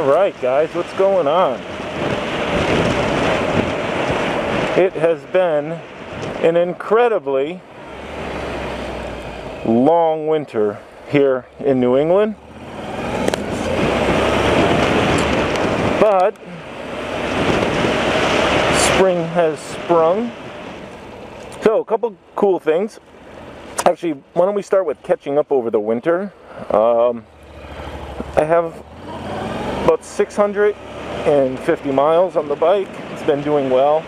Alright guys, what's going on? It has been an incredibly long winter here in New England, but spring has sprung. So a couple cool things. Actually, why don't we start with catching up over the winter. I have about 650 miles on the bike. It's been doing well.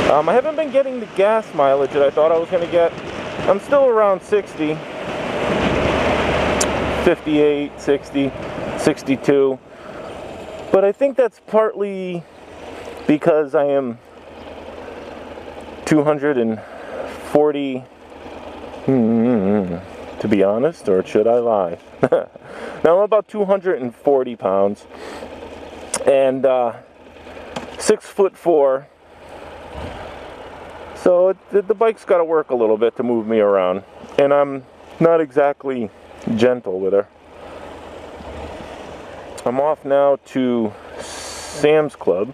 I haven't been getting the gas mileage that I thought I was going to get. I'm still around 60, 58, 60, 62. But I think that's partly because I am 240, to be honest, or should I lie? Now I'm about 240 pounds and 6'4". So the bike's got to work a little bit to move me around, and I'm not exactly gentle with her. I'm off now to Sam's Club,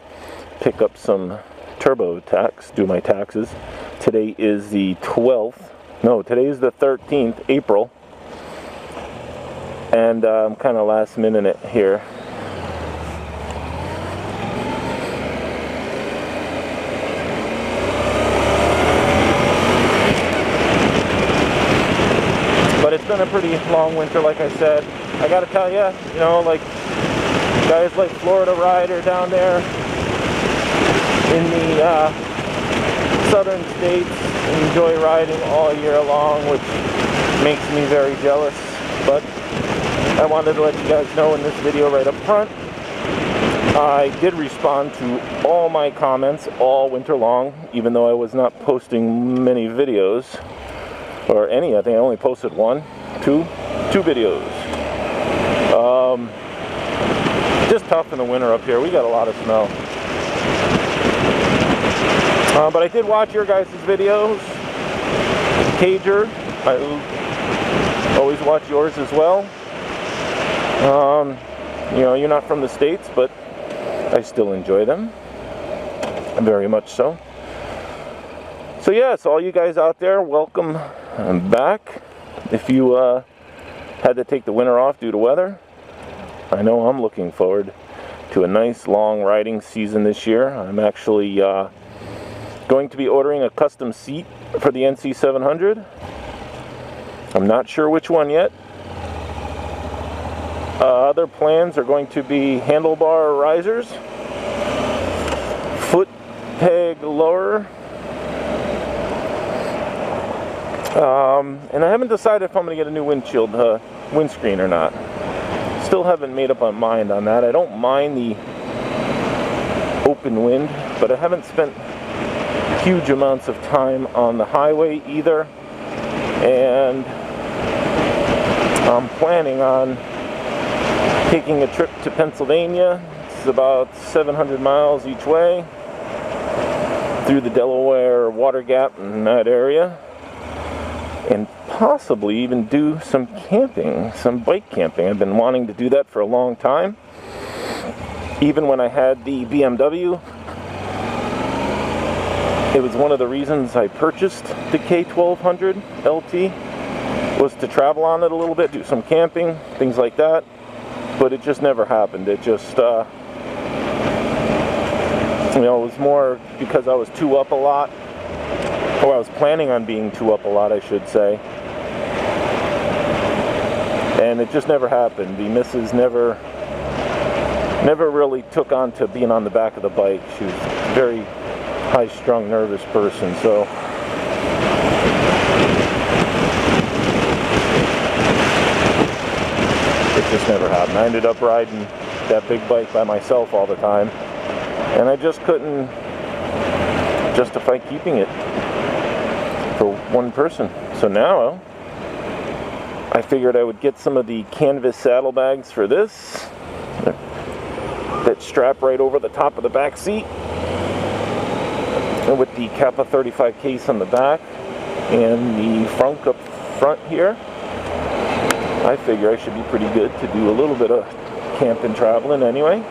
pick up some TurboTax, do my taxes. Today is the 12th. No, today is the 13th, April. And I'm kind of last minute it here. But it's been a pretty long winter, like I said. I gotta tell you, you know, like guys like Florida Rider down there in the southern states enjoy riding all year long, which makes me very jealous. But I wanted to let you guys know in this video right up front, I did respond to all my comments all winter long, even though I was not posting many videos, or any. I think I only posted two videos. Just tough in the winter up here. We got a lot of snow. But I did watch your guys' videos. Cager, I always watch yours as well. You know, you're not from the States, but I still enjoy them. Very much so. So yes, all you guys out there, welcome back. If you had to take the winter off due to weather, I know I'm looking forward to a nice long riding season this year. I'm actually going to be ordering a custom seat for the NC700. I'm not sure which one yet. Other plans are going to be handlebar risers, foot peg lower, and I haven't decided if I'm going to get a new windscreen or not. Still haven't made up my mind on that. I don't mind the open wind, but I haven't spent huge amounts of time on the highway either, and I'm planning on taking a trip to Pennsylvania. It's about 700 miles each way through the Delaware water gap in that area, and possibly even do some camping, some bike camping. I've been wanting to do that for a long time. Even when I had the BMW, it was one of the reasons I purchased the K1200 LT, was to travel on it a little bit, do some camping, things like that. But it just never happened. It just, you know, it was more because I was too up a lot, or I was planning on being too up a lot, I should say. And it just never happened. The missus never really took on to being on the back of the bike. She was a very high-strung, nervous person, so it just never happened. I ended up riding that big bike by myself all the time, and I just couldn't justify keeping it for one person. So now I figured I would get some of the canvas saddlebags for this that strap right over the top of the back seat, and with the Kappa 35 case on the back and the frunk up front here. I figure I should be pretty good to do a little bit of camping, traveling anyway.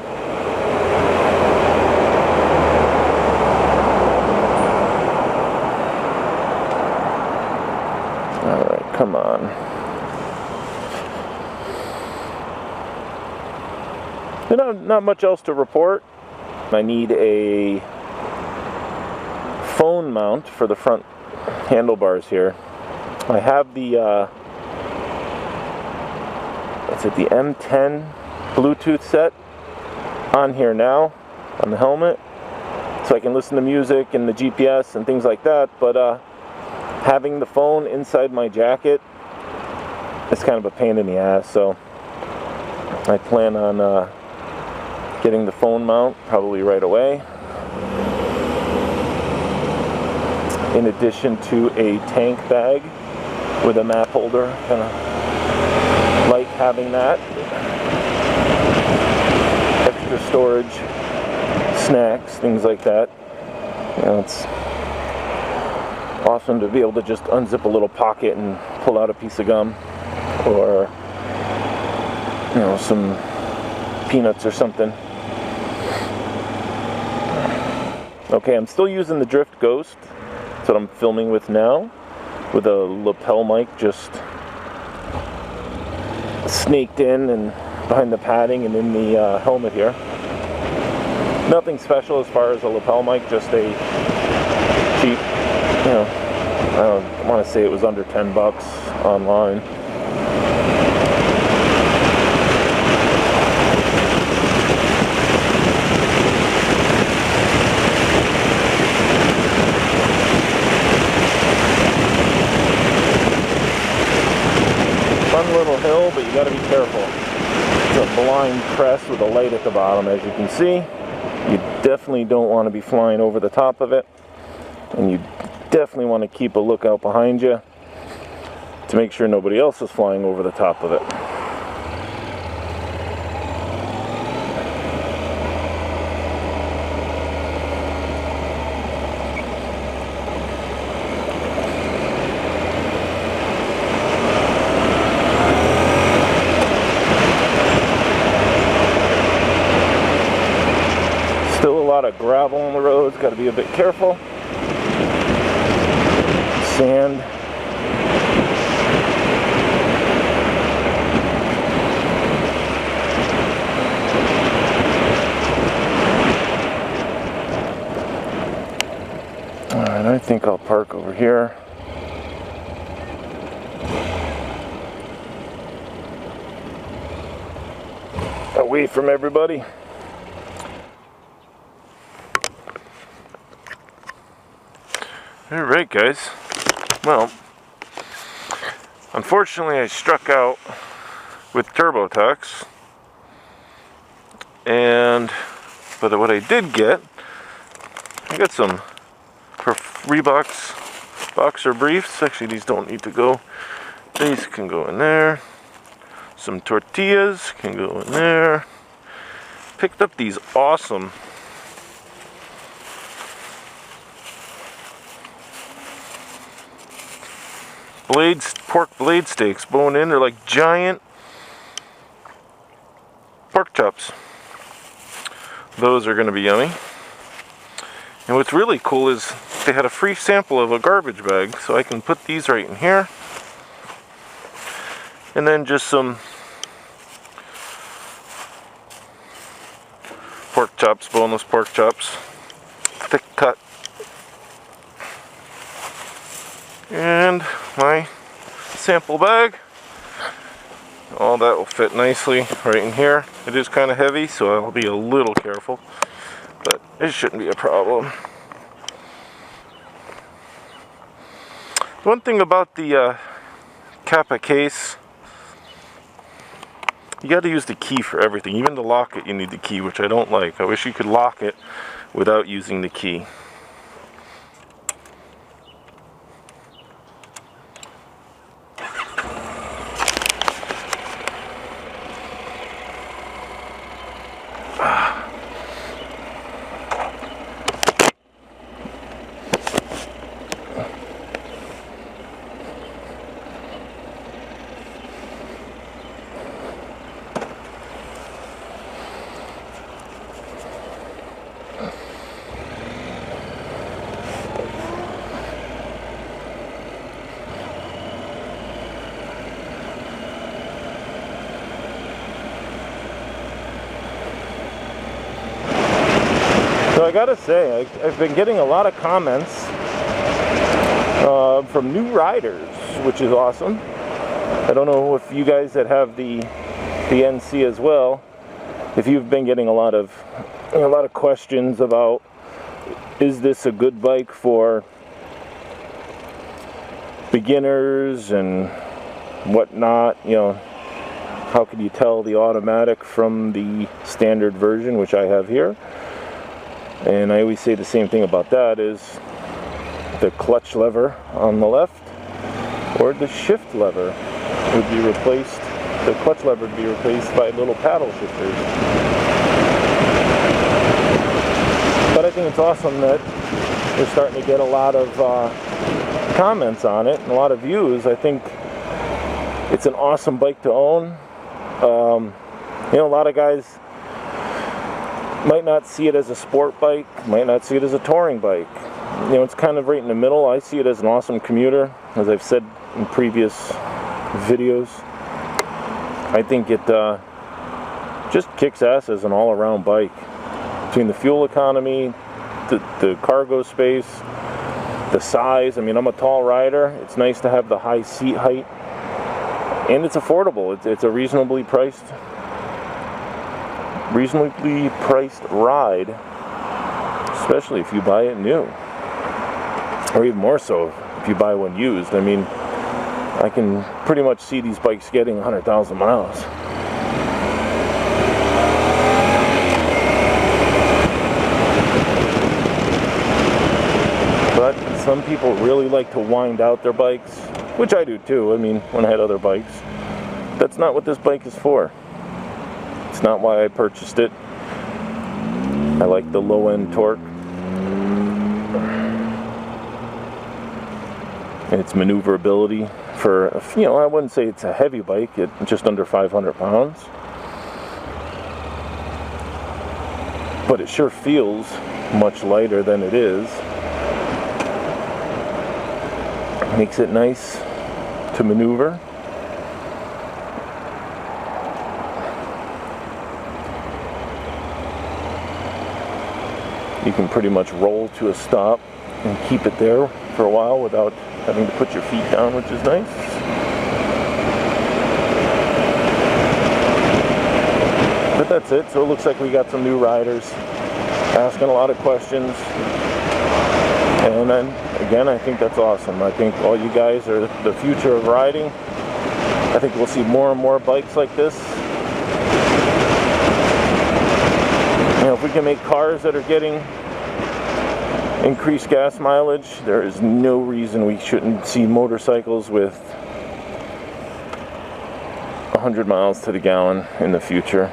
Alright, come on. Not much else to report. I need a phone mount for the front handlebars here. I have the the M10 Bluetooth set on here now on the helmet, so I can listen to music and the GPS and things like that, but having the phone inside my jacket is kind of a pain in the ass, so I plan on getting the phone mount probably right away, in addition to a tank bag with a map holder. Kind of like having that. Extra storage, snacks, things like that. You know, it's awesome to be able to just unzip a little pocket and pull out a piece of gum, or, you know, some peanuts or something. Okay, I'm still using the Drift Ghost. That's what I'm filming with now, with a lapel mic just snaked in and behind the padding and in the helmet here. Nothing special as far as a lapel mic, just a cheap, you know, I want to say it was under 10 bucks online. Little hill, but you got to be careful. It's a blind crest with a light at the bottom, as you can see. You definitely don't want to be flying over the top of it, and you definitely want to keep a lookout behind you to make sure nobody else is flying over the top of it. Still a lot of gravel on the roads, got to be a bit careful. Sand. Alright, I think I'll park over here. Away from everybody. Alright guys, well, unfortunately I struck out with TurboTux, but what I did get, I got some Reeboks boxer briefs. Actually, these don't need to go, these can go in there. Some tortillas can go in there. Picked up these awesome pork blade steaks, bone in. They're like giant pork chops. Those are going to be yummy. And what's really cool is they had a free sample of a garbage bag, so I can put these right in here. And then just some pork chops, boneless pork chops, thick cut. And my sample bag. All that will fit nicely right in here. It is kind of heavy, so I'll be a little careful, but it shouldn't be a problem. One thing about the Kappa case, you got to use the key for everything. Even to lock it, you need the key, which I don't like. I wish you could lock it without using the key. I gotta say, I've been getting a lot of comments from new riders, which is awesome. I don't know if you guys that have the NC as well, if you've been getting a lot of questions about, is this a good bike for beginners and whatnot? You know, how can you tell the automatic from the standard version, which I have here? And I always say the same thing about that, is the clutch lever on the left or the shift lever would be replaced. The clutch lever would be replaced by little paddle shifters. But I think it's awesome that we're starting to get a lot of comments on it and a lot of views. I think it's an awesome bike to own. You know, a lot of guys might not see it as a sport bike, might not see it as a touring bike. You know, it's kind of right in the middle. I see it as an awesome commuter, as I've said in previous videos. I think it just kicks ass as an all-around bike. Between the fuel economy, the cargo space, the size. I mean, I'm a tall rider. It's nice to have the high seat height. And it's affordable. It's a reasonably priced ride, especially if you buy it new, or even more so if you buy one used. I mean, I can pretty much see these bikes getting 100,000 miles. But some people really like to wind out their bikes, which I do too. I mean, when I had other bikes, that's not what this bike is for. It's not why I purchased it. I like the low-end torque. And its maneuverability for, you know, I wouldn't say it's a heavy bike, it's just under 500 pounds. But it sure feels much lighter than it is. Makes it nice to maneuver. You can pretty much roll to a stop and keep it there for a while without having to put your feet down, which is nice. But that's it. So it looks like we got some new riders asking a lot of questions. And then, again, I think that's awesome. I think all you guys are the future of riding. I think we'll see more and more bikes like this. You know, if we can make cars that are getting increased gas mileage, there is no reason we shouldn't see motorcycles with 100 miles to the gallon in the future.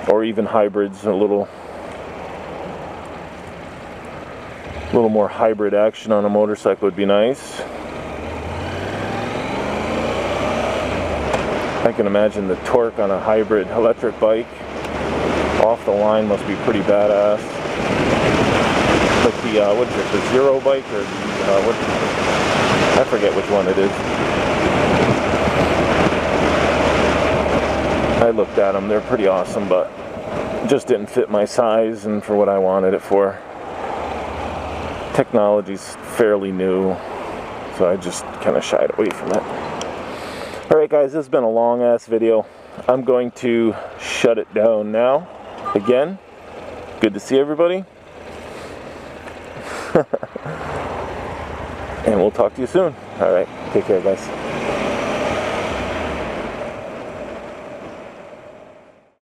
Or even hybrids, a little more hybrid action on a motorcycle would be nice. I can imagine the torque on a hybrid electric bike off the line must be pretty badass. Like the what is it, the Zero bike, or what? I forget which one it is. I looked at them; they're pretty awesome, but it just didn't fit my size and for what I wanted it for. Technology's fairly new, so I just kind of shied away from it. Alright guys, this has been a long ass video. I'm going to shut it down now. Again, good to see everybody. And we'll talk to you soon. Alright, take care guys.